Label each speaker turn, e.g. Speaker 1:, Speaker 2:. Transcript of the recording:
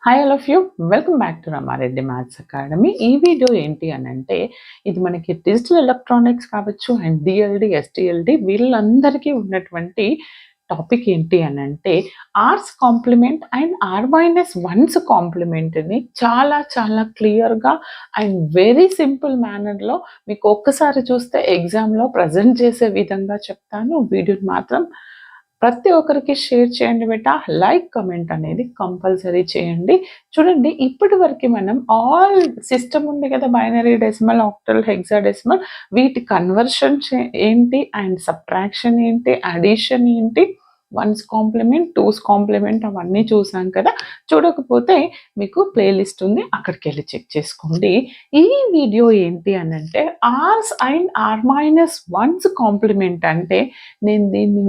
Speaker 1: Hi all of you, welcome back to Ramareddy maths academy. ఈ వీడియో ఏంటి అని అంటే, ఇది మనకి డిజిటల్ ఎలక్ట్రానిక్స్ కావచ్చు అండ్ డిఎల్డి ఎస్టిఎల్డి వీళ్ళందరికీ ఉన్నటువంటి టాపిక్ ఏంటి అని అంటే, R's complement and R minus one's కాంప్లిమెంట్ని చాలా చాలా క్లియర్గా అండ్ వెరీ సింపుల్ మేనర్లో మీకు ఒక్కసారి చూస్తే ఎగ్జామ్లో ప్రజెంట్ చేసే విధంగా చెప్తాను. వీడియోని మాత్రం ప్రతి ఒక్కరికి షేర్ చేయండి బేటా. లైక్ కమెంట్ అనేది కంపల్సరీ చేయండి. చూడండి, ఇప్పటి వరకు మనం ఆల్ సిస్టమ్ ఉంది కదా, బైనరీ డెసిమల్, ఆక్టల్, హెక్సాడెసిమల్, వీటి కన్వర్షన్ ఏంటి అండ్ సబ్ట్రాక్షన్ ఏంటి, అడిషన్ ఏంటి, వన్స్ కాంప్లిమెంట్, టూస్ కాంప్లిమెంట్ అవన్నీ చూసాం కదా. చూడకపోతే మీకు ప్లేలిస్ట్ ఉంది, అక్కడికి వెళ్ళి చెక్ చేసుకోండి. ఈ వీడియో ఏంటి అని అంటే, R's and R minus one's complement అంటే నేను దీన్ని